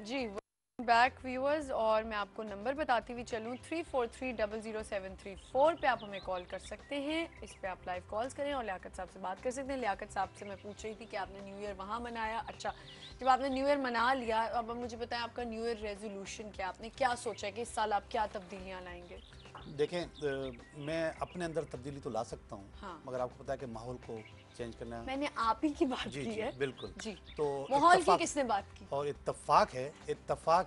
जी back viewers, और मैं आपको नंबर बताती हुई चलूँ 34300734 पे आप हमें कॉल कर सकते हैं। इस पे आप लाइव कॉल्स करें और लियाकत साहब से बात कर सकते हैं। लियाकत साहब से मैं पूछ रही थी कि आपने न्यू ईयर वहाँ मनाया। अच्छा, जब आपने न्यू ईयर मना लिया, अब मुझे बताएं आपका न्यू ईयर रेजोल्यूशन क्या, आपने क्या सोचा है कि इस साल आप क्या तब्दीलियाँ लाएंगे? देखें, मैं अपने अंदर तब्दीली तो ला सकता हूँ, हाँ, मगर आपको पता है कि माहौल को चेंज करना। मैंने आप ही की बात जी की जी है। बिल्कुल। जी, तो माहौल की इत्तेफाक, किसने बात की? और इत्तेफाक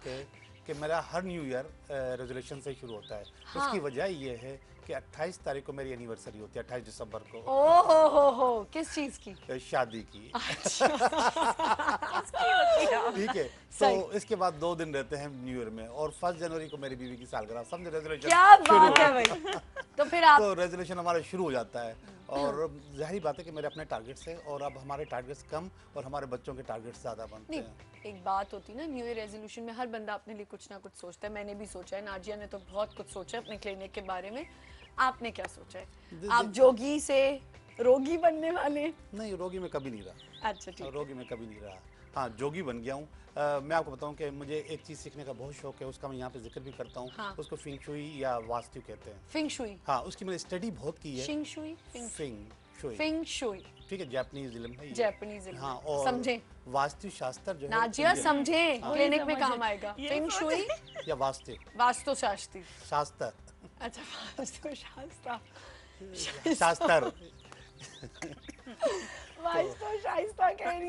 है कि मेरा हर न्यू ईयर रेजोल्यूशन से शुरू होता है। उसकी हाँ। वजह ये है कि 28 तारीख को मेरी एनिवर्सरी होती है, 28 दिसंबर को। ओ हो, किस चीज़ की? शादी की। अच्छा। किसकी होती है? ठीक है। तो सही। इसके बाद 2 दिन रहते हैं न्यू ईयर में, और 1 जनवरी को मेरी बीवी की सालगिरह, समझे रेजोल्यूशन क्या शुरू। बात है भाई। तो फिर आप तो रेजोल्यूशन हमारा शुरू हो जाता है। और जाहिर बात है कि मेरे अपने टारगेट्स हैं, और अब हमारे टारगेट्स कम और हमारे बच्चों के टारगेट्स ज़्यादा बनते नहीं, हैं। एक बात होती है ना, न्यू ईयर रेजोल्यूशन में हर बंदा अपने लिए कुछ ना कुछ सोचता है। मैंने भी सोचा है, नाजिया ने तो बहुत कुछ सोचा है अपने क्लिनिक के बारे में। आपने क्या सोचा है? आप जोगी से रोगी बनने वाले? नहीं, रोगी में कभी नहीं रहा। अच्छा ठीक है। रोगी में कभी नहीं रहा। हाँ, जोगी बन गया हूँ। मैं आपको बताऊं कि मुझे एक चीज़ सीखने का बहुत शौक है, उसका मैं यहाँ पे जिक्र भी करता हूँ। हाँ। उसको फिंग शुई या वास्तु कहते हैं। फिंग शुई? हाँ, उसकी मैंने स्टडी बहुत की है। शिंग शुई? फिंग शुई, फिंग शुई ठीक है, जापानीज इल्म है ये। जापानीज इल्म हाँ, है। और समझे वास्तु शास्त्र जो है नाजिया, इंडियन। समझे, हाँ। क्लिनिक में समझे। काम आएगा। ये फिंग शुई या वास्तु वास्तु शास्त्री। शास्त्र। अच्छा, वास्तु शास्त्र। शास्त्र। वास्तु शास्त्र कह रही हूँ।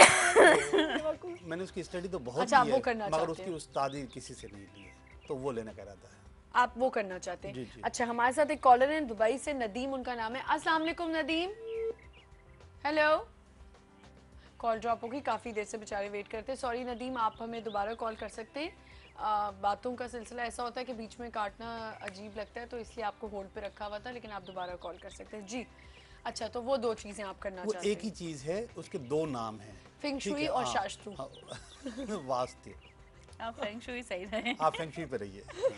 मैंने उसकी स्टडी तो बहुत अच्छा, की वो है, करना मगर चाहते उसकी हैं। उस्तादी किसी से नहीं ली है, तो वो लेने का इरादा है। आप वो करना चाहते हैं? जी, जी। अच्छा, हमारे साथ एक कॉलर है दुबई से, नदीम उनका नाम है। अस्सलाम वालेकुम नदीम। हेलो। कॉल ड्रॉप होगी, काफ़ी देर से बेचारे वेट करते हैं। सॉरी नदीम, आप हमें दोबारा कॉल कर सकते हैं। बातों का सिलसिला ऐसा होता है कि बीच में काटना अजीब लगता है, तो इसलिए आपको होल्ड पे रखा हुआ था, लेकिन आप दोबारा कॉल कर सकते हैं जी। अच्छा, तो वो दो चीज़ें आप करना वो चाहते एक ही हैं? चीज़ है, उसके 2 नाम हैं। फिंग ठीक शुई है, और हाँ। शास्त्रु। हाँ, वास्ते। आप फेंग शुई सही रहे। आप फेंग शुई पे रहिए। हाँ।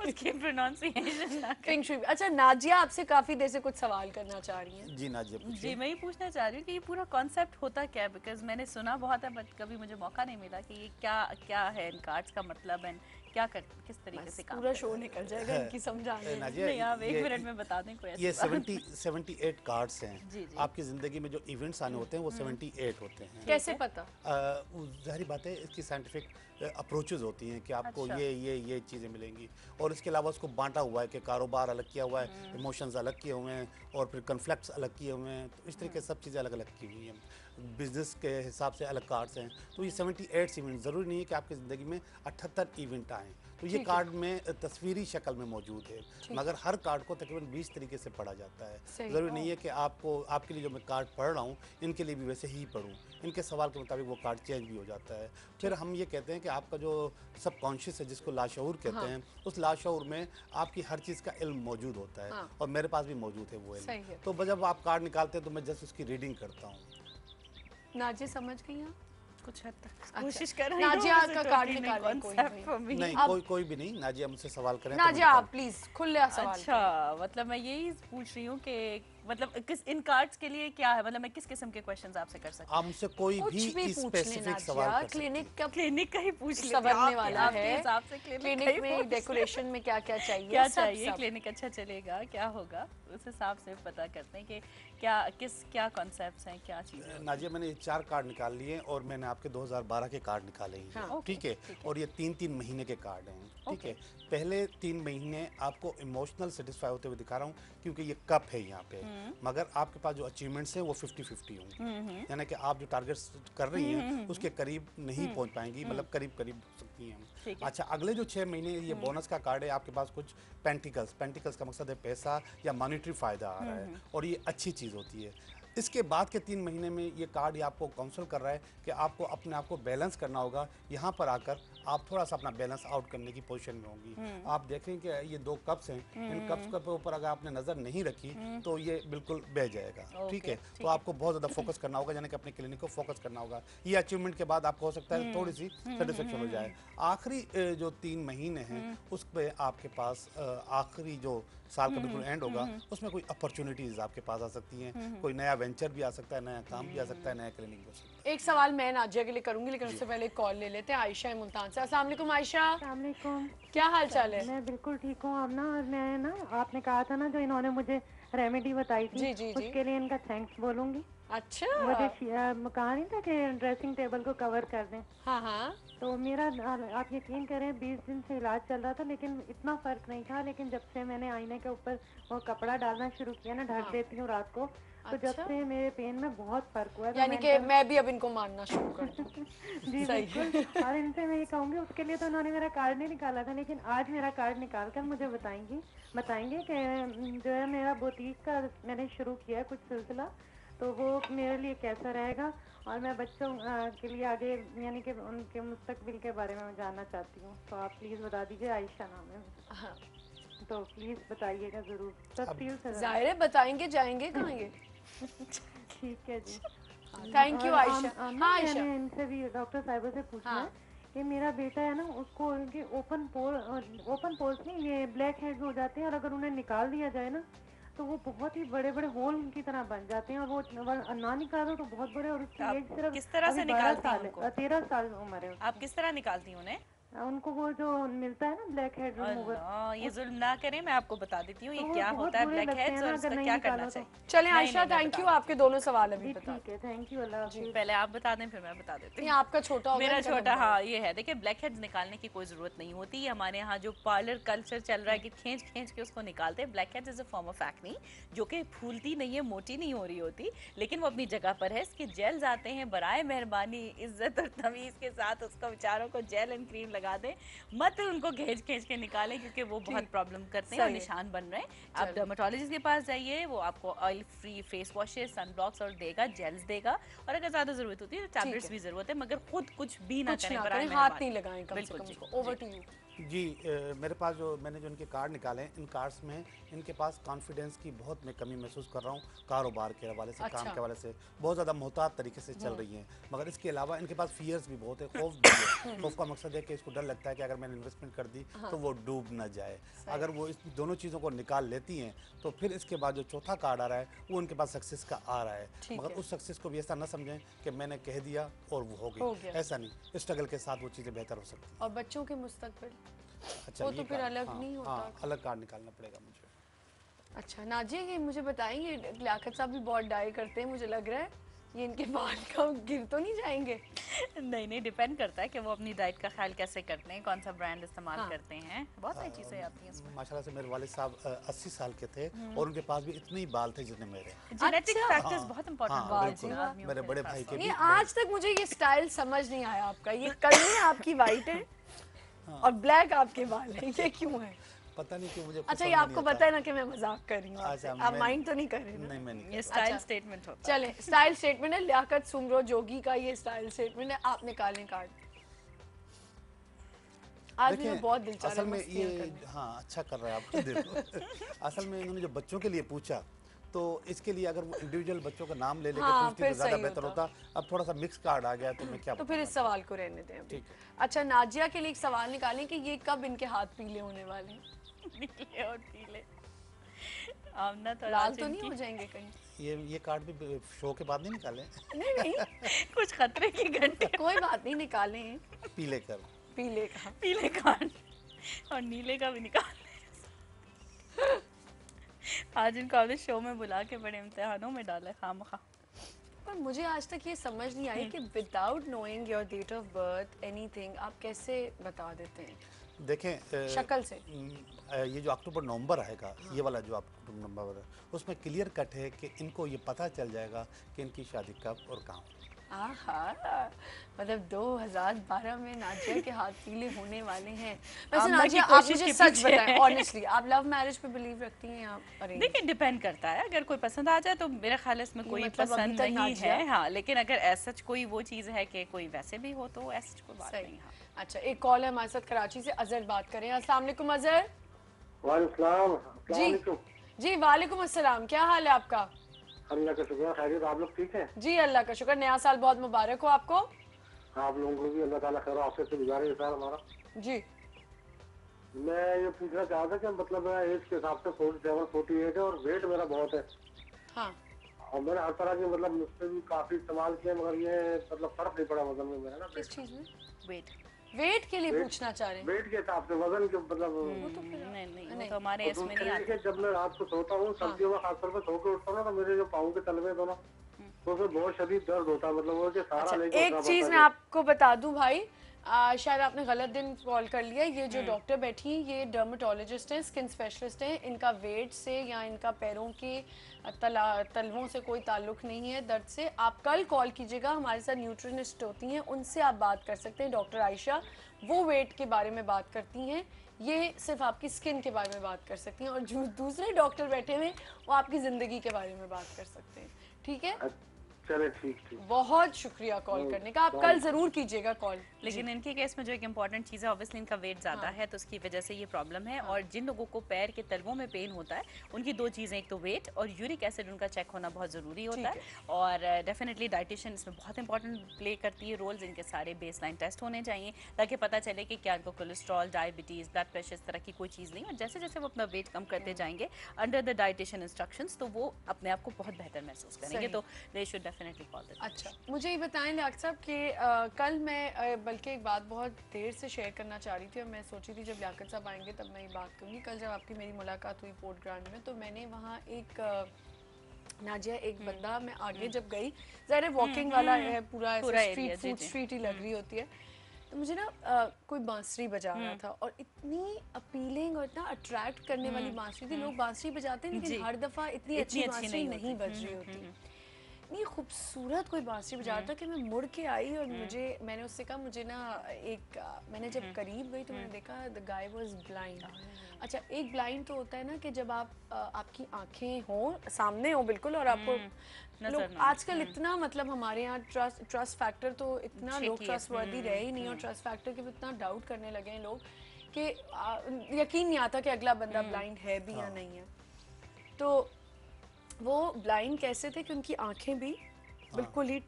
उसकी प्रोनाउंसिएशन ना करें। फिंग शुई। अच्छा, नाजिया आपसे काफ़ी देर से कुछ सवाल करना चाह रही हैं। जी नाजिया, जी, पूछिए। मैं ये पूछना चाह रही हूँ कि ये पूरा कॉन्सेप्ट होता क्या है, बिकॉज मैंने सुना बहुत है बट कभी मुझे मौका नहीं मिला कि ये क्या क्या है, इन कार्ड्स का मतलब है, क्या कर, किस तरीके से काम पूरा करता शो है। निकल जाएगा इनकी समझाने में। नाजिया, नहीं, आप एक ये मिनट में बता दें कोई ऐसी ये बात। 78 कार्ड्स हैं। जी, जी। आपकी ज़िंदगी में जो इवेंट्स आने होते हैं वो 78 होते हैं। कैसे पता? जाहिर बात है, इसकी साइंटिफिक अप्रोचेस होती हैं कि आपको अच्छा। ये चीज़ें मिलेंगी, और इसके अलावा उसको बांटा हुआ है कि कारोबार अलग किया हुआ है, इमोशंस अलग किए हुए हैं, और फिर कन्फ्लिक्ट्स अलग किए हुए हैं। तो इस तरीके से सब चीज़ें अलग अलग की हुई हैं। बिजनेस के हिसाब से अलग कार्ड्स हैं। तो ये 78 इवेंट, ज़रूरी नहीं है कि आपकी ज़िंदगी में 78 इवेंट आएँ। तो ये ठीक है। कार्ड में तस्वीरी शक्ल में मौजूद है, मगर हर कार्ड को तकरीबन 20 तरीके से पढ़ा जाता है। सही। ज़रूरी नहीं है कि आपको, आपके लिए जो मैं कार्ड पढ़ रहा हूँ, इनके लिए भी वैसे ही पढ़ूँ। इनके सवाल के मुताबिक वो कार्ड चेंज भी हो जाता है। फिर हम ये कहते हैं कि आपका जो सबकॉन्शियस है, जिसको लाशऊर कहते हाँ। हैं, उस लाशऊर में आपकी हर चीज़ का इल्म मौजूद होता है। हाँ। और मेरे पास भी मौजूद है वो सही है। इल्म। तो जब आप कार्ड निकालते हैं तो मैं जस्ट उसकी रीडिंग करता हूँ। नाजिया समझ गई हैं? कुछ हद तक अच्छा। कोशिश कर रही नाजिया हूँ, का इसे कार्ड totally निकालें new कोई concept भी। for me। नहीं, कोई भी नहीं, नाजिया मुझसे सवाल करें तो मैं नाजिया, निकाल- आप प्लीज खुले सवाल अच्छा, मतलब मैं यही पूछ रही हूँ कि मतलब किस इन कार्ड्स के लिए क्या है, मतलब मैं किस किस्म के क्वेश्चंस आपसे कर सकती आप मुझसे कोई कुछ भी भी पूछ लेना स्पेसिफिक सवाल नाजिया। कर सकती क्लिनिक हैं। का हूँ। क्लिनिक का ही पूछ लेते संवरने हैं, वाला आपके है। हिसाब से क्लिनिक क्लिनिक में डेकोरेशन में क्या क्या चाहिए, क्या सब चाहिए, सब। क्लिनिक अच्छा चलेगा, क्या होगा, उस हिसाब से पता करते हैं कि क्या कॉन्सेप्ट्स हैं, क्या चीज़ें होती हैं। नाजिया, मैंने ये 4 कार्ड निकाल लिए, और मैंने आपके 2012 के कार्ड निकाले ही हैं। हाँ। ठीक है। ठीक है। और ये 3-3 महीने के कार्ड हैं। ठीक ओके। है। पहले 3 महीने आपको इमोशनल सेटिस्फाई होते हुए दिखा रहा हूँ, क्योंकि ये कप है यहाँ पे, मगर आपके पास जो अचीवमेंट्स हैं वो 50-50 होंगे। यानी कि आप जो टारगेट्स कर रही हैं उसके करीब नहीं पहुँच पाएंगी, मतलब करीब करीब हो सकती हैं। ठीक है। अच्छा, अगले जो 6 महीने ये बोनस का कार्ड है, आपके पास कुछ पेंटिकल्स का मकसद है पैसा या मॉनिटरी फ़ायदा आ रहा है, और ये अच्छी चीज़ होती है। इसके बाद के 3 महीने में ये कार्ड ये आपको काउंसल कर रहा है कि आपको अपने आप को बैलेंस करना होगा। यहाँ पर आकर आप थोड़ा सा अपना बैलेंस आउट करने की पोजीशन में होंगी। आप देखें कि ये 2 कप्स हैं, इन कप्स के ऊपर अगर आपने नज़र नहीं रखी तो ये बिल्कुल बह जाएगा। ठीक है। तो आपको बहुत ज़्यादा फोकस करना होगा, यानी कि अपने क्लिनिक को फोकस करना होगा। ये अचीवमेंट के बाद आपको हो सकता है थोड़ी सी सेटिस्फेक्शन हो जाए। आखिरी जो 3 महीने हैं उस पर आपके पास आखिरी जो साल का बिल्कुल एंड होगा, उसमें कोई अपॉर्चुनिटीज़ आपके पास आ सकती हैं, कोई नया वेंचर भी आ सकता है, नया काम भी आ सकता है, नया क्लिनिक भी हो सकता है। एक सवाल मैं नाजिया के लिए करूंगी, लेकिन उससे पहले कॉल ले लेते हैं। आयशा है मुल्तान से। अस्सलाम वालेकुम आयशा, अस्सलामुअलैकुम। क्या हाल चाल है? मैं बिल्कुल ठीक हूँ आमना। और मैं ना, आपने कहा था ना जो इन्होंने मुझे रेमेडी बताई थी, जी जी जी। उसके लिए इनका थैंक्स बोलूंगी। अच्छा। मुझे कहा नहीं था कि ड्रेसिंग टेबल को कवर कर दें, हाँ हाँ। तो मेरा आप यकीन करें 20 दिन से इलाज चल रहा था, लेकिन इतना फर्क नहीं था। लेकिन जब से मैंने आईने के ऊपर वो कपड़ा डालना शुरू किया ना, ढक हाँ। देती हूँ रात को, तो जब अच्छा। से मेरे पेन में बहुत फर्क हुआ है। तो यानी कि मैं भी अब इनको मानना शुरू कर दूं। जी सही बिल्कुल। और इनसे मैं ये कहूँगी, उसके लिए तो उन्होंने मेरा कार्ड नहीं निकाला था, लेकिन आज मेरा कार्ड निकाल कर मुझे बताएंगे कि जो है मेरा बुटीक का मैंने शुरू किया है कुछ सिलसिला, तो वो मेरे लिए कैसा रहेगा। और मैं बच्चों के लिए आगे यानी कि उनके मुस्तकबिल के बारे में मैं जानना चाहती हूँ, तो आप प्लीज़ बता दीजिए। आयशा नाम है, हाँ। तो प्लीज़ बताइएगा ज़रूर, तफसील से। जाहिर है बताएंगे, जाएंगे कहाँ ये। ठीक है जी। थैंक यू और आयशा। हाँ आयशा। मैंने इनसे भी डॉक्टर साहिबा से पूछना हाँ। है कि मेरा बेटा है ना, उसको उनके ओपन पोर्स नहीं, ये ब्लैक हेड्स हो जाते हैं, और अगर उन्हें निकाल दिया जाए ना, तो वो बहुत ही बड़े बड़े होल की तरह बन जाते हैं, और वो ना निकालो तो बहुत बड़े। और उसकी आप एज सिर्फ किस तरह से अभी 12 निकालती हैं साल उनको? है, 13 साल उम्र है आप किस तरह निकालती हैं उन्हें? उनको वो जो मिलता है ना ब्लैक हेड रिमूवर, अल्लाह, ये जुल्म ना करें, मैं आपको बता देती हूँ ये तो वो क्या बहुत होता है बुरे ब्लैक लगते हेड्स हैं और ना अगर इसका नहीं क्या करना निकालो तो। चाहिए। चलें नहीं, आयशा, नहीं, मैं थैंक बता यू, देती आपके दोनों सवाल अभी जी बता ठीक है, थैंक यू, अल्लाह हाफिज। पहले आप बता दें फिर मैं बता देती नहीं, हूँ। आपका छोटा होगा, मेरा इनका छोटा, लंबा हाँ ये है। देखिए ब्लैक हेड्स निकालने की कोई ज़रूरत नहीं होती है। हमारे यहाँ जो पार्लर कल्चर चल रहा है कि खींच खींच के उसको निकालते हैं। Black heads is a form of acne जो कि फूलती नहीं है, मोटी नहीं हो रही होती, लेकिन वो अपनी जगह पर है। इसके जेल्स आते हैं, बराए मेहरबानी इज्जत और तमीज़ के साथ उसको बेचारों को जेल एंड क्रीम लगा दें, मत उनको खींच खींच के निकालें, क्योंकि वो बहुत प्रॉब्लम करते हैं और सही है। निशान बन रहे हैं। आप चलो। डर्माटोलॉजिस्ट के पास जाइए, वो आपको ऑयल फ्री फेस वॉशेस, सनब्लॉक्स और देगा, जेल्स देगा, और अगर ज़्यादा ज़रूरत होती है तो टैबलेट्स है। भी ज़रूरत है, मगर खुद कुछ भी ना कुछ करें, ना बराए करें, हाथ मेहरबानी। नहीं लगाएं कम से बिल्कुल कम जी, उसको। Over to you. जी मेरे पास जो मैंने जो इनके कार्ड निकाले हैं, इन कार्ड्स में इनके पास कॉन्फिडेंस की बहुत मैं कमी महसूस कर रहा हूँ। कारोबार के हवाले से, काम के हवाले से बहुत ज़्यादा मोहतात तरीके से चल रही हैं, मगर इसके अलावा इनके पास फियर्स भी बहुत है, खौफ भी है। खौफ का मकसद है कि इसको डर लगता है कि अगर मैंने इन्वेस्टमेंट कर दी तो वो डूब ना जाए। अगर वो इस दोनों चीज़ों को निकाल लेती हैं तो फिर इसके बाद जो चौथा कार्ड आ रहा है वो उनके पास सक्सेस का आ रहा है, मगर उस सक्सेस को भी ऐसा ना समझें कि मैंने कह दिया और वो हो गई, ऐसा नहीं। स्ट्रगल के साथ वो चीज़ें बेहतर हो सकती हैं। और बच्चों के मुस्तकबिल अच्छा, वो ये तो फिर कार्ड, अलग हाँ, नहीं होता। हाँ, अलग कार्ड निकालना पड़ेगा मुझे। अच्छा नाजिया, ये मुझे बताएंगे, लियाकत साहब भी बहुत डाई करते हैं, मुझे लग रहा है ये इनके बाल का गिर तो नहीं जाएंगे? नहीं नहीं, डिपेंड करता है कि वो अपनी डाइट का ख्याल कैसे करते हैं, कौन सा ब्रांड इस्तेमाल हाँ। करते हैं, बहुत सारी चीज़ें आती हैं इसमें। माशाल्लाह से मेरे वालिद साहब 80 साल के थे और उनके पास भी इतने ही बाल थे जितने मेरे। जेनेटिक अच्छा। फैक्टर्स बहुत इंपॉर्टेंट हाँ, होते बिल्कुल। हैं आदमियों मेरे के बड़े खास भाई के तौर भी ये आज तक मुझे ये स्टाइल समझ नहीं आया आपका। ये कलमी आपकी वाइट है और ब्लैक आपके बाल हैं, ये क्यों है? पता नहीं क्यों मुझे अच्छा, पसंद ये आपको नहीं आता। पता है ना कि मैं मजाक कर रही हूँ आपसे, अच्छा, आप मैं- माइंड तो नहीं कर रहे ना? नहीं, मैं नहीं ये करता। स्टाइल अच्छा। स्टेटमेंट होता है। चले, स्टाइल स्टेटमेंट है लियाकत सुमरो जोगी का, ये स्टाइल स्टेटमेंट है। आप निकालें कार्ड। आज मुझे देखिए, बहुत दिल चाह रहा असल है में मस्तियाँ ये करने। हाँ अच्छा कर रहा है आप देखो। असल में इन्होंने जो बच्चों के लिए पूछा, तो इसके लिए अगर वो इंडिविजुअल बच्चों का नाम ले लेके हाँ, पूछती फिर तो ज़्यादा सही बेहतर होता। होता। अब थोड़ा सा मिक्स कार्ड आ गया तो मैं क्या तो फिर इस बताऊँ सवाल को रहने दें अभी। ठीक है। अच्छा, नाजिया के लिए एक सवाल निकालें कि ये कब इनके हाथ पीले होने वाले हैं? नीले और पीले। आमना तो लाल आज तो नहीं इनकी हो जाएंगे कहीं? ये कार्ड भी शो के बाद नहीं निकाले, नहीं नहीं, कुछ खतरे की घंटे। कोई बात नहीं, निकालें। पीले कर। पीले का। पीले कार्ड और नीले का भी निकाल। आज इनको आपने शो में बुला के बड़े इम्तिहानों में डाला है खामखा। पर मुझे आज तक ये समझ नहीं आई कि without knowing your date of birth anything आप कैसे बता देते हैं देखें शक्ल से? ये जो अक्टूबर नवंबर आएगा, ये वाला जो अक्टूबर नवंबर है, उसमें क्लियर कट है कि इनको ये पता चल जाएगा कि इनकी शादी कब और कहाँ होगी। आहा, मतलब 2012 में नाजिया के हाथ पीले होने वाले हैं। वैसे आमना की नाजिया, आप कोशिश मुझे के सच पीछे बताएं, है। ऑनेस्टली आप लव मैरिज पे बिलीव रखती हैं या अरेंज? देखिए डिपेंड करता है, अगर कोई पसंद आ जाए तो मेरे ख्याल है इसमें कोई मतलब अभी पसंद तक नहीं नाजिया? है। हाँ, लेकिन अगर ऐसा कोई वो चीज़ है कि कोई वैसे भी हो तो ऐसी कोई बात सही। नहीं। हाँ, अच्छा, एक कॉल है हमारे साथ कराची से, अजहर बात करें। अस्सलाम वालेकुम अजहर। वालेकुम। जी वालेकुम अस्सलाम, क्या हाल है आपका? अल्लाह का शुक्र, खैरियत, आप लोग ठीक हैं? जी अल्लाह का शुक्र, नया साल बहुत मुबारक हो आपको। आप लोगों को भी अल्लाह ताला खैर आफियत से गुजारे साल हमारा। जी मैं ये पूछना चाह रहा था कि मतलब मेरा एज के हिसाब से 47 48 है और वेट मेरा बहुत है, हाँ, और मैंने हर तरह के मतलब नुस्खे भी काफी इस्तेमाल किए, मगर ये मतलब फर्क नहीं पड़ा वजन में मेरा ना। किस चीज़ में? वेट वेट के लिए पूछना चाह रहे हैं? वेट के हिसाब से, वजन के मतलब नहीं वो तो हमारे इसमें नहीं आता। कि जब मैं रात को सोता हूँ सर्दियों में खासतौर पर सो के उठता हूँ ना, तो मेरे जो पाँव के तलवे दोनों, तो उसमें बहुत शदीद दर्द होता है, मतलब वो कि सारा अच्छा, लेके एक उठना चीज पड़ता मैं है। आपको बता दूं भाई, शायद आपने गलत दिन कॉल कर लिया। ये जो डॉक्टर बैठी हैं ये डर्मेटोलॉजिस्ट हैं, स्किन स्पेशलिस्ट हैं। इनका वेट से या इनका पैरों के तलवों से कोई ताल्लुक नहीं है दर्द से। आप कल कॉल कीजिएगा, हमारे साथ न्यूट्रिनिस्ट होती हैं, उनसे आप बात कर सकते हैं, डॉक्टर आयशा। वो वेट के बारे में बात करती हैं, ये सिर्फ आपकी स्किन के बारे में बात कर सकती हैं। और जो दूसरे डॉक्टर बैठे हुए हैं वो आपकी ज़िंदगी के बारे में बात कर सकते हैं। ठीक है, चले ठीक ठीक। बहुत शुक्रिया कॉल करने का। आप कल जरूर कीजिएगा कॉल। लेकिन इनके केस में जो एक इम्पॉर्टेंट चीज़ है, ऑब्वियसली इनका वेट ज़्यादा है तो उसकी वजह से ये प्रॉब्लम है। और जिन लोगों को पैर के तलवों में पेन होता है उनकी दो चीज़ें, एक तो वेट और यूरिक एसिड उनका चेक होना बहुत ज़रूरी होता है। और डेफिनेटली डाइटिशियन इसमें बहुत इंपॉर्टेंट प्ले करती है रोल्स। इनके सारे बेसलाइन टेस्ट होने चाहिए ताकि पता चले कि क्या इनको कोलेस्ट्रॉल, डायबिटीज़, ब्लड प्रेशर इस तरह की कोई चीज़ नहीं। और जैसे जैसे वो अपना वेट कम करते जाएंगे अंडर द डाइटिशियन इंस्ट्रक्शंस, तो वो अपने आप को बहुत बेहतर महसूस करेंगे। तो they should definitely call this. अच्छा, मुझे ये बताएं लियाकत साहब कि कल मैं बल्कि एक बात बहुत देर से शेयर करना चाह रही थी और मैं सोची थी जब लियाकत साहब आएंगे तब मैं ये बात करूँगी। कल जब आपकी मेरी मुलाकात हुई पोर्ट ग्रांड में, तो मैंने वहाँ एक नाजिया, एक बंदा, मैं आगे जब गई, ज़ाहिर वॉकिंग वाला है पूरा स्ट्रीट फूड स्ट्रीट ही लग रही होती है, तो मुझे ना कोई बांसुरी बजा रहा था और इतनी अपीलिंग और इतना अट्रैक्ट करने वाली बांसुरी थी। लोग बांसुरी बजाते हैं लेकिन हर दफ़ा इतनी अच्छी बांसुरी नहीं बज रही होती। इतनी खूबसूरत कोई बांसुरी बजा रहा था कि मैं मुड़ के आई और मैंने उससे कहा मुझे ना मैंने जब करीब गई तो मैंने देखा द गाय वाज ब्लाइंड। अच्छा, एक ब्लाइंड तो होता है ना कि जब आप आपकी आंखें हों, सामने हो बिल्कुल, और आपको लोग आजकल इतना, मतलब हमारे यहाँ ट्रस्ट फैक्टर तो इतना, लोग ट्रस्ट वर्दी रहे ही नहीं और ट्रस्ट फैक्टर के भी इतना डाउट करने लगे हैं लोग कि यकीन नहीं आता कि अगला बंदा ब्लाइंड है भी या नहीं है। तो वो ब्लाइंड कैसे थे कि उनकी आंखें भी बिल्कुल ही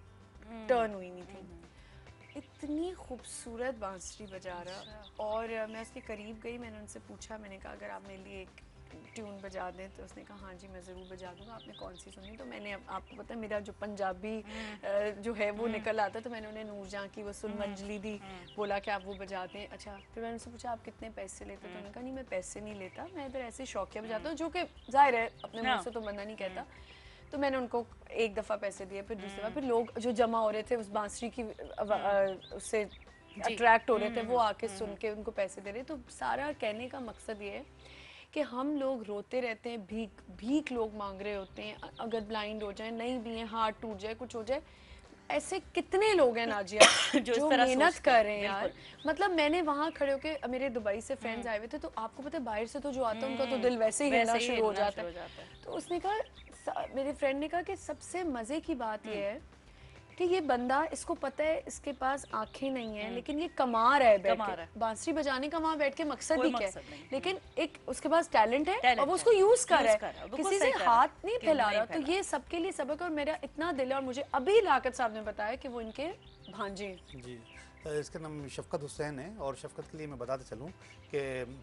टर्न हुई नहीं थी। इतनी खूबसूरत बांसुरी बजा रहा। और मैं उसके करीब गई, मैंने उनसे पूछा, मैंने कहा अगर आप मेरे लिए एक ट्यून बजा दें, तो उसने कहा हाँ जी मैं ज़रूर बजा दूंगा, आपने कौन सी सुनी? तो मैंने, आपको पता है मेरा जो पंजाबी जो है वो निकल आता, तो मैंने उन्हें नूरजहां की वो सुन मंजली दी बोला कि आप वो बजाते हैं। अच्छा, फिर मैंने उनसे पूछा आप कितने पैसे लेते? तो उन्होंने कहा नहीं मैं पैसे नहीं लेता, मैं इधर ऐसे शौकिया बजाता हूँ, जो कि जाहिर है अपने मुँह से तो बंदा नहीं कहता। तो मैंने उनको एक दफ़ा पैसे दिए, फिर दूसरी बार, फिर लोग जो जमा हो रहे थे उस बांसुरी की उससे अट्रैक्ट हो रहे थे, वो आके सुन के उनको पैसे दे रहे। तो सारा कहने का मकसद ये है कि हम लोग रोते रहते हैं, भीख लोग मांग रहे होते हैं, अगर ब्लाइंड हो जाए, नहीं भी है, हार्ट टूट जाए, कुछ हो जाए। ऐसे कितने लोग हैं नाजिया जो मेहनत कर रहे हैं यार। मतलब मैंने वहाँ खड़े होके, मेरे दुबई से फ्रेंड्स आए हुए थे, तो आपको पता है बाहर से तो जो आता है उनका तो दिल वैसे ही हिलना शुरू हो जाता है। तो उसने कहा, मेरे फ्रेंड ने कहा कि सबसे मज़े की बात यह है कि ये बंदा, इसको पता है इसके पास आंखें नहीं है लेकिन ये कमा रहा है बैठ के, बांसुरी बजाने का वहाँ बैठ के मकसद ही क्या है, लेकिन एक उसके पास टैलेंट है और वो उसको यूज कर रहा है, किसी से हाथ नहीं फैला रहा। तो ये सबके लिए सबक, और मेरा इतना दिल है। और मुझे अभी लाकत साहब ने बताया कि वो इनके भांजे जी, इसका नाम शफकत हुसैन है। और शफकत के लिए मैं बताते चलूँ कि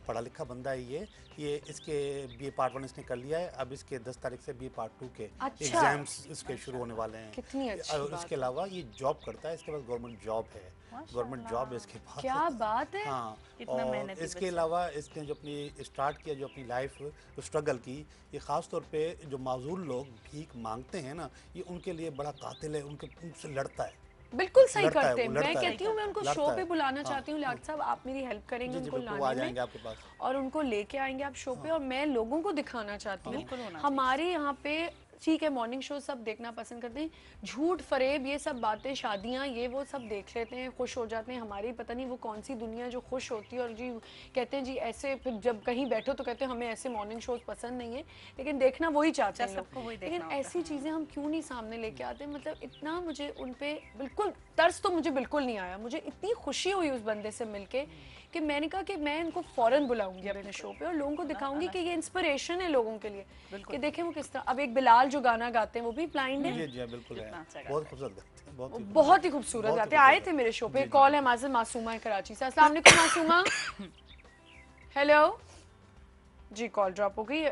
पढ़ा लिखा बंदा है ये इसके बीए पार्ट 1 इसने कर लिया है। अब इसके 10 तारीख से बीए पार्ट 2 के एग्जाम्स इसके शुरू होने वाले हैं। कितनी अच्छी बात। इसके अलावा ये जॉब करता है, इसके पास गवर्नमेंट जॉब है, गवर्नमेंट जॉब है इसके पास। क्या बात है। हाँ, और इसके अलावा इसने जो अपनी स्टार्ट किया, जो अपनी लाइफ स्ट्रगल की, ये ख़ास तौर पे जो माजूर लोग भीख मांगते हैं ना, ये उनके लिए बड़ा कातिल है, उनसे लड़ता है। बिल्कुल सही करते हैं। मैं कहती हूँ मैं उनको शो पे बुलाना चाहती हूँ। लियाकत साहब आप मेरी हेल्प करेंगे उनको लाने में, आपके पास और उनको लेके आएंगे आप शो पे, और मैं लोगों को दिखाना चाहती हूँ हमारे यहाँ पे ठीक है मॉर्निंग शो सब देखना पसंद करते हैं, झूठ फरेब ये सब बातें, शादियाँ ये वो सब देख लेते हैं, खुश हो जाते हैं। हमारी पता नहीं वो कौन सी दुनिया जो खुश होती है और जी कहते हैं जी ऐसे, फिर जब कहीं बैठो तो कहते हैं हमें ऐसे मॉर्निंग शोज पसंद नहीं है, लेकिन देखना वही चाहते हैं लोग। लेकिन ऐसी चीज़ें हम क्यों नहीं सामने लेके आते? मतलब इतना मुझे उन पर बिल्कुल तर्स तो मुझे बिल्कुल नहीं आया। मुझे इतनी खुशी हुई उस बंदे से मिलके कि मैंने कहा कि मैं इनको फौरन बुलाऊंगी अपने शो पे और लोगों को दिखाऊंगी कि ये इंस्पिरेशन है लोगों के लिए कि देखें वो किस तरह। अब एक बिलाल जो गाना गाते हैं वो भी ब्लाइंड है। जी बिल्कुल है, बहुत खूबसूरत गाते हैं, बहुत ही खूबसूरत गाते हैं। आए थे मेरे शो पे। कॉल है हमारे साथ मासूमा है कराची से। अस्सलाम वालेकुम मासूमा। हेलो जी, कॉल ड्रॉप हो गई।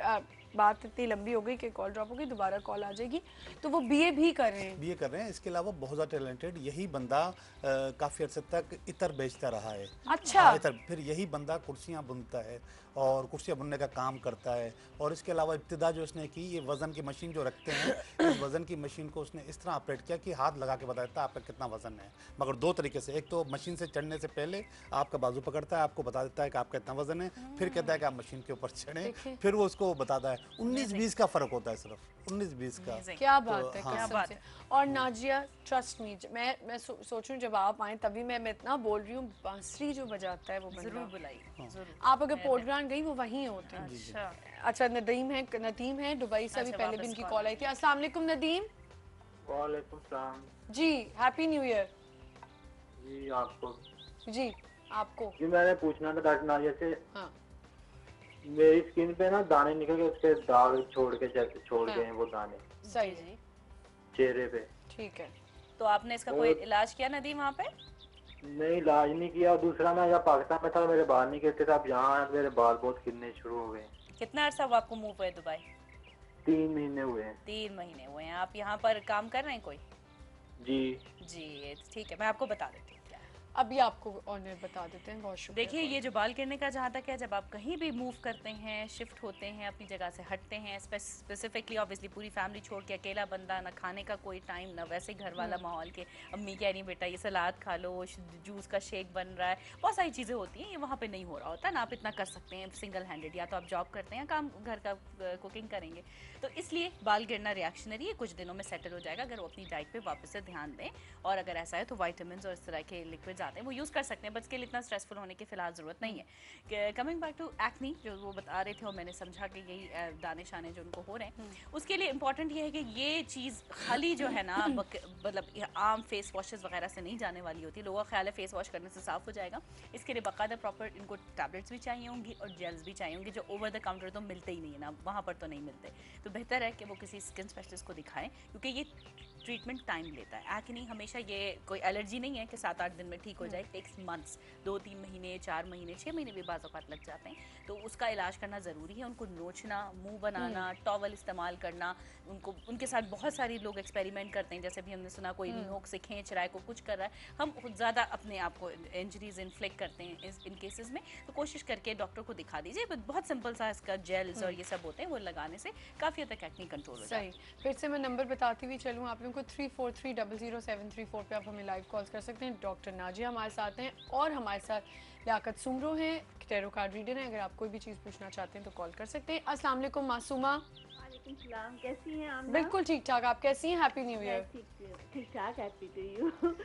बात इतनी लंबी हो गई कि कॉल ड्रॉप हो गई, दोबारा कॉल आ जाएगी। तो वो बीए भी कर रहे हैं। बीए कर रहे हैं, इसके अलावा बहुत ज़्यादा टैलेंटेड यही बंदा काफ़ी अर्से तक इतर बेचता रहा है। अच्छा। इतर, फिर यही बंदा कुर्सियाँ बुनता है और कुर्सियाँ बुनने का काम करता है। और इसके अलावा इब्तिदा जो उसने की, ये वज़न की मशीन जो रखते हैं, इस वज़न की मशीन को उसने इस तरह ऑपरेट किया कि हाथ लगा के बता देता है आपका कितना वज़न है, मगर दो तरीके से। एक तो मशीन से चढ़ने से पहले आपका बाजू पकड़ता है, आपको बता देता है कि आपका इतना वज़न है, फिर कहता है कि आप मशीन के ऊपर चढ़ें, देखिए। फिर वो उसको बताता है। 19-20 का फ़र्क होता है, सिर्फ 19-20 का। Amazing. क्या तो बात है, हाँ। कसम बात से। है। और नाजिया, ट्रस्ट मी, मैं सोचूं जब आप आए तभी मैं इतना बोल रही हूँ, बांसुरी जो बजाता है वो जरूर बंदा, बुलाइए, जरूर। आप अगर पोर्ट ब्रांड गई वो वहीं होते हैं। अच्छा, अच्छा, नदीम है दुबई से, अभी अच्छा, पहले भी वापस इनकी call कॉल आई थी। अस्सलाम वालेकुम नदीम वालेकुम सलाम जी, हैप्पी न्यू ईयर जी। आपको जी। आपको जी मैंने पूछना था डॉक्टर नाजिया से, हाँ मेरी स्किन पे ना दाने निकल के, उसके दाग छोड़ हाँ। गए हैं वो दाने सही जी जी। चेहरे पे। ठीक है। तो आपने इसका कोई इलाज किया नदीम वहाँ पे? नहीं, इलाज नहीं किया। और दूसरा, मैं यहाँ पाकिस्तान में था, मेरे बाल नहीं गिरते थे, अब यहाँ आए मेरे बाल बहुत गिरने शुरू हो गए। कितना अर्सा हुआ आपको मूव हुए दुबई? 3 महीने हुए हैं 3 महीने हुए हैं। आप यहाँ पर काम कर रहे हैं कोई? जी। जी ठीक है, मैं आपको बता देती हूँ क्या है। अभी आपको ऑनर बता देते हैं। बहुत शुक्रिया। देखिए, ये जो बाल गिरने का जहाँ तक है, जब आप कहीं भी मूव करते हैं, शिफ्ट होते हैं, अपनी जगह से हटते हैं, स्पेसिफिकली ऑब्वियसली पूरी फैमिली छोड़ के अकेला बंदा, ना खाने का कोई टाइम, ना वैसे घर वाला माहौल के अम्मी कह रही बेटा ये सलाद खा लो, जूस का शेक बन रहा है, बहुत सारी चीज़ें होती हैं, ये वहाँ पे नहीं हो रहा होता ना। आप इतना कर सकते हैं सिंगल हैंडेड, या तो आप जॉब करते हैं, काम घर का कुकिंग करेंगे, तो इसलिए बाल गिरना रिएक्शनरी है, कुछ दिनों में सेटल हो जाएगा अगर वो अपनी डाइट पे वापस से ध्यान दें। और अगर ऐसा है तो वाइटामिन और इस तरह के लिक्विड्स आते हैं वो यूज़ कर सकते हैं, बस के लिए इतना स्ट्रेसफुल होने की फिलहाल ज़रूरत नहीं है। कमिंग बैक टू एक्नी, जो वो बता रहे थे और मैंने समझा कि यही दाने शाने जो उनको हो रहे हैं, उसके लिए इंपॉर्टेंट ये है कि ये चीज़ खाली जो है ना, मतलब आम फेस वॉशेस वगैरह से नहीं जाने वाली होती। लोगों का ख्याल है फेस वॉश करने से साफ हो जाएगा, इसके लिए बाकायदा प्रॉपर इनको टैबलेट्स भी चाहिए होंगी और जेल्स भी चाहिए होंगे, जो ओवर द काउंटर तो मिलते ही नहीं है ना, वहाँ पर तो नहीं मिलते। तो बेहतर है कि वो किसी स्किन स्पेशलिस्ट को दिखाएं, क्योंकि ये ट्रीटमेंट टाइम लेता है। एक्ने हमेशा, ये कोई एलर्जी नहीं है कि 7-8 दिन में ठीक हो जाए, टेक्स मंथ्स, 2-3 महीने, 4 महीने, 6 महीने भी बाज़ औक़ात लग जाते हैं। तो उसका इलाज करना ज़रूरी है। उनको नोचना, मुंह बनाना, टॉवल इस्तेमाल करना, उनको उनके साथ बहुत सारे लोग एक्सपेरिमेंट करते हैं, जैसे भी हमने सुना कोई नोक से खींच रहा है, कोई कुछ कर रहा है। हम खुद ज़्यादा अपने आप को इंजरीज इन्फ्लिक्ट करते हैं इन केसेस में, तो कोशिश करके डॉक्टर को दिखा दीजिए। बहुत सिंपल सा इसका जेल्स और ये सब होते हैं, वो लगाने से काफ़ी हद तक एक्ने कंट्रोल हो जाता है। सही। फिर से मैं नंबर बताती हुई चलूँ आप लोगों को, 34300734 पे आप हमें लाइव कॉल्स कर सकते हैं। डॉक्टर नाजिया हमारे साथ हैं और हमारे साथ लियाकत सुमरो हैं, टैरो कार्ड रीडर हैं। अगर आप कोई भी चीज़ पूछना चाहते हैं तो कॉल कर सकते हैं। अस्सलाम वालेकुम मासूमा। वालेकुम सलाम, कैसी हैं आप? बिल्कुल ठीक ठाक, आप कैसी हैं? Happy new year. ठीक ठाक, हैप्पी टू यू।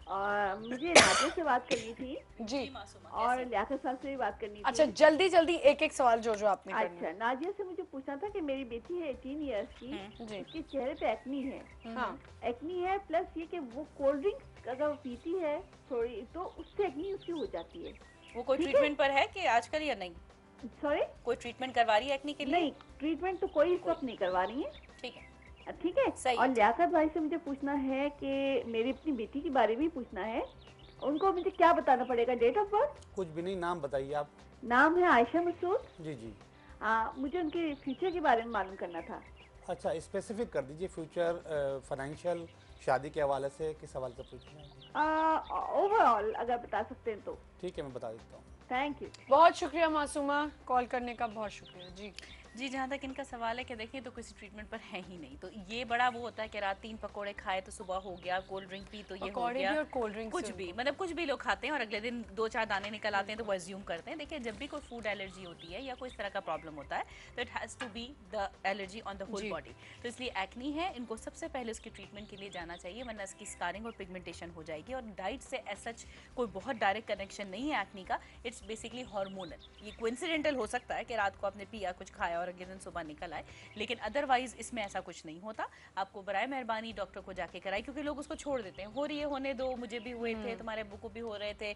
और मुझे नाजिया से बात करनी थी जी। और लियाकत साहब से भी बात करनी थी। अच्छा, जल्दी जल्दी एक एक सवाल जो आपने करना अच्छा, नाजिया से मुझे पूछना था कि मेरी बेटी है 18 इयर्स की, जी। उसके चेहरे पे एक्नी है। हाँ। एक्नी है, प्लस ये कि वो कोल्ड ड्रिंक अगर वो पीती है थोड़ी, तो उससे एक्नी उसकी हो जाती है। वो कोई ट्रीटमेंट पर है कि आजकल या नहीं? सॉरी? कोई ट्रीटमेंट करवा रही है एक्ने के लिए? नहीं, ट्रीटमेंट तो कोई इस वक्त नहीं करवा रही है। ठीक है, ठीक है। सही और है। लियाकत भाई से मुझे पूछना है कि मेरी अपनी बेटी के बारे में ही पूछना है, उनको मुझे क्या बताना पड़ेगा? Date of birth? कुछ भी नहीं, नाम बताइए आप। नाम है आयशा मसूद। जी जी। मुझे उनके फ्यूचर के बारे में मालूम करना था। अच्छा, स्पेसिफिक कर दीजिए फ्यूचर, फाइनेंशियल, शादी के हवाले से, किस हवाले से पूछना है? ओवरऑल अगर बता सकते हैं तो। ठीक है, मैं बता देता हूँ। Thank you. बहुत शुक्रिया मासूमा, कॉल करने का बहुत शुक्रिया। जी जी, जहाँ तक इनका सवाल है कि देखिए तो किसी ट्रीटमेंट पर है ही नहीं, तो ये बड़ा वो होता है कि रात 3 पकोड़े खाए तो सुबह हो गया, कोल्ड ड्रिंक पी तो ये हो पकौड़े गया, भी और कोल्ड ड्रिंक कुछ भी, मतलब कुछ भी लोग खाते हैं और अगले दिन 2-4 दाने निकल आते हैं तो वो एज्यूम करते हैं। देखिए, जब भी कोई फूड एलर्जी होती है या कोई इस तरह का प्रॉब्लम होता है, तो it has to be the allergy on the whole जी। बॉडी। तो इसलिए एक्नी है, इनको सबसे पहले उसकी ट्रीटमेंट के लिए जाना चाहिए, वरना इसकी स्कारिंग और पिगमेंटेशन हो जाएगी। और डाइट से एज सच कोई बहुत डायरेक्ट कनेक्शन नहीं है एक्नी का, इट्स बेसिकली हार्मोनल। ये कोइंसिडेंटल हो सकता है कि रात को आपने पिया, कुछ खाया और अगले दिन सुबह निकल आए, लेकिन अदरवाइज इसमें ऐसा कुछ नहीं होता। आपको बराए मेहरबानी डॉक्टर को जाके कराए, क्योंकि लोग उसको छोड़ देते हैं, हो रही है होने दो, मुझे भी हुए थे, तुम्हारे अब्बू को भी हो रहे थे,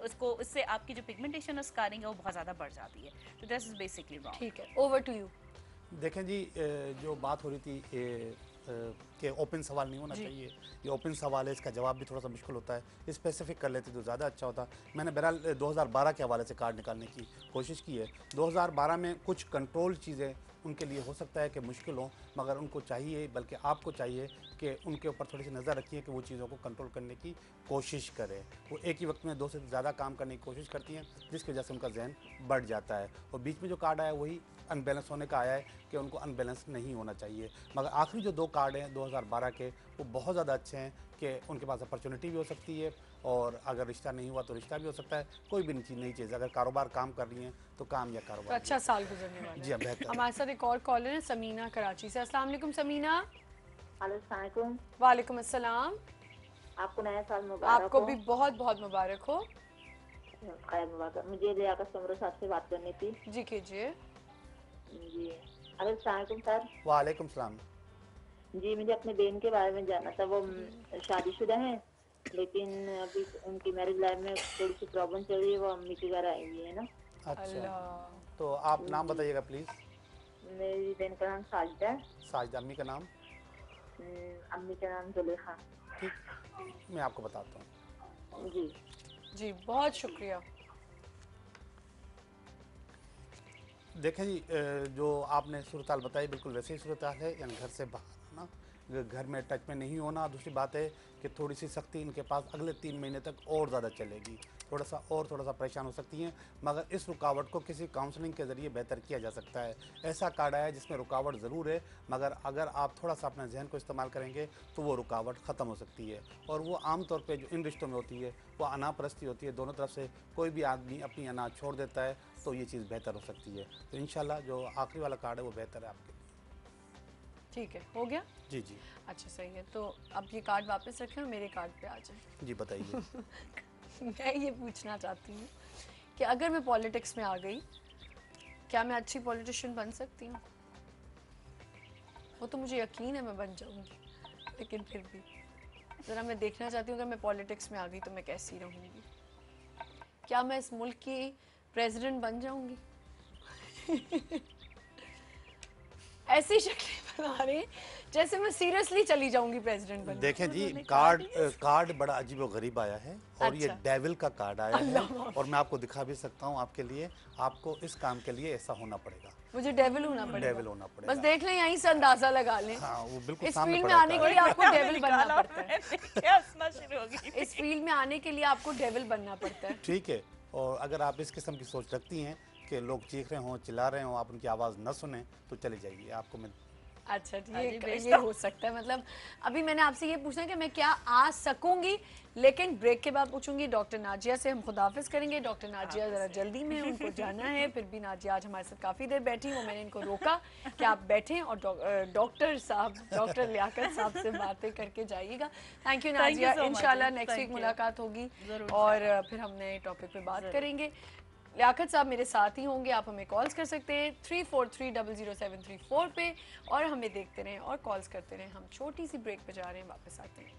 उसको उससे आपकी जो पिगमेंटेशन और स्कारिंग है वो बहुत ज़्यादा बढ़ जाती है। तो दिस इज बेसिकली रॉन्ग। ठीक है, ओवर टू यू। देखें जी, जो बात हो रही थी कि ओपन सवाल नहीं होना चाहिए, ये ओपन सवाल है, इसका जवाब भी थोड़ा सा मुश्किल होता है। स्पेसिफिक कर लेते तो ज़्यादा अच्छा होता। मैंने बहरहाल 2012 के हवाले से कार्ड निकालने की कोशिश की है। 2012 में कुछ कंट्रोल चीज़ें उनके लिए हो सकता है कि मुश्किल हो, मगर उनको चाहिए, बल्कि आपको चाहिए कि उनके ऊपर थोड़ी सी नज़र रखिए कि वो चीज़ों को कंट्रोल करने की कोशिश करें। वो एक ही वक्त में 2 से ज़्यादा काम करने की कोशिश करती हैं, जिसकी वजह से उनका जहन बढ़ जाता है। और बीच में जो कार्ड आया वही अनबैलेंस होने का आया है कि उनको अनबैलेंस नहीं होना चाहिए। मगर आखिरी जो 2 कार्ड हैं 2012 के, वो बहुत ज़्यादा अच्छे हैं कि उनके पास अपॉर्चुनिटी भी हो सकती है, और अगर रिश्ता नहीं हुआ तो रिश्ता भी हो सकता है। कोई भी नई चीज़, अगर कारोबार काम कर रही हैं तो काम या तो कारोबार। अच्छा साल गुजरने वाला जी है। हाँ, बेहतर। हमारे साथ एक और कॉलर है समीना कराची से। अस्सलाम वालेकुम समीना। अलैकुम, वालेकुम अस्सलाम। आपको नया साल मुबारक आपको हो। भी बहुत बहुत मुबारक हो। खैर मुबारक। मुझे लियाकत समरो साहब से बात करनी थी। जी कीजिए। जी अलैकुम सर। वालेकुम सलाम। जी मुझे अपने बहन के बारे में जानना था। वो शादीशुदा है, लेकिन अभी उनकी मैरिज लाइफ में थोड़ी सी प्रॉब्लम चल रही है। वो अम्मी के घर आई हुई है ना। अच्छा, अल्लाह। तो आप नाम बताइएगा प्लीज़। मेरी बहन का नाम साजिदा है, साजिदा, अम्मी का नाम? अम्मी का नाम जुलेखा। ठीक, मैं आपको बताता हूँ। जी जी बहुत शुक्रिया। देखें जी, जो आपने सूरत हाल बताई बिल्कुल वैसे ही सूरत हाल है, यानी घर से बाहर आना, घर में टच में नहीं होना। दूसरी बात है कि थोड़ी सी सख्ती इनके पास अगले 3 महीने तक और ज़्यादा चलेगी, थोड़ा सा परेशान हो सकती हैं, मगर इस रुकावट को किसी काउंसलिंग के ज़रिए बेहतर किया जा सकता है। ऐसा कार्ड आया है जिसमें रुकावट ज़रूर है, मगर अगर आप थोड़ा सा अपने जहन को इस्तेमाल करेंगे तो वो रुकावट ख़त्म हो सकती है। और वो आम तौर पे जो इन रिश्तों में होती है वो अनापरस्ती होती है, दोनों तरफ से कोई भी आदमी अपनी अनाज छोड़ देता है, तो ये चीज़ बेहतर हो सकती है। तो इंशाल्लाह जो आखिरी वाला कार्ड है वो बेहतर है आपके लिए। ठीक है, हो गया। जी जी अच्छा सही है, तो अब ये कार्ड वापस रखें और मेरे कार्ड पे आ जाए। जी, बताइए। मैं ये पूछना चाहती हूँ कि अगर मैं पॉलिटिक्स में आ गई, क्या मैं अच्छी पॉलिटिशियन बन सकती हूँ? वो तो मुझे यकीन है मैं बन जाऊंगी, लेकिन फिर भी ज़रा मैं देखना चाहती हूँ अगर मैं पॉलिटिक्स में आ गई तो मैं कैसी रहूँगी। क्या मैं इस मुल्क की प्रेसिडेंट बन जाऊंगी? ऐसी शक्लें बना रहे हैं जैसे मैं सीरियसली चली जाऊंगी प्रेसिडेंट बनने। देखें जी, कार्ड बड़ा अजीब और गरीब आया है, और ये अच्छा। डेविल का कार्ड आया है, और मैं आपको दिखा भी सकता हूँ आपके लिए। आपको इस काम के लिए ऐसा होना पड़ेगा, मुझे डेविल होना पड़ेगा। डेविल होना पड़ेगा। बस देख लें, यहीं से अंदाजा लगा लें। हाँ, वो बिल्कुल इस सामने फील्ड में पड़ा आने होता के है। लिए आपको डेविल बनना निकाला पड़ता है। मैंने, क्या हंसना शुरू हो गई। इस फील्ड में आने के लिए आपको डेविल बनना पड़ता है। ठीक है, और अगर आप इस किस्म की सोच रखती हैं कि लोग चीख रहे हों, चिल्ला रहे हों, आप उनकी आवाज़ न सुने, तो चले जाइए। आपको मैं अच्छा हाँ जी, ये बेशक। हो सकता है। मतलब अभी मैंने आपसे ये पूछना है कि मैं क्या आ सकूंगी, लेकिन ब्रेक के बाद पूछूंगी। डॉक्टर नाजिया से हम खुदाफिज करेंगे। डॉक्टर नाजिया ज़रा जल्दी में उनको जाना है, फिर भी नाजिया आज हमारे साथ काफ़ी देर बैठी, वो मैंने इनको रोका कि आप बैठें और डॉक्टर साहब, डॉक्टर लियाकत साहब से बातें करके जाइएगा। Thank you Nazia. so much. इंशाल्लाह नेक्स्ट Thank वीक you. मुलाकात होगी ज़रूर, और फिर हम नए टॉपिक पे बात करेंगे। लियाकत साहब मेरे साथ ही होंगे, आप हमें कॉल्स कर सकते हैं 343-00734 पे, और हमें देखते रहें और कॉल्स करते रहें। हम छोटी सी ब्रेक पे जा रहे हैं, वापस आते हैं।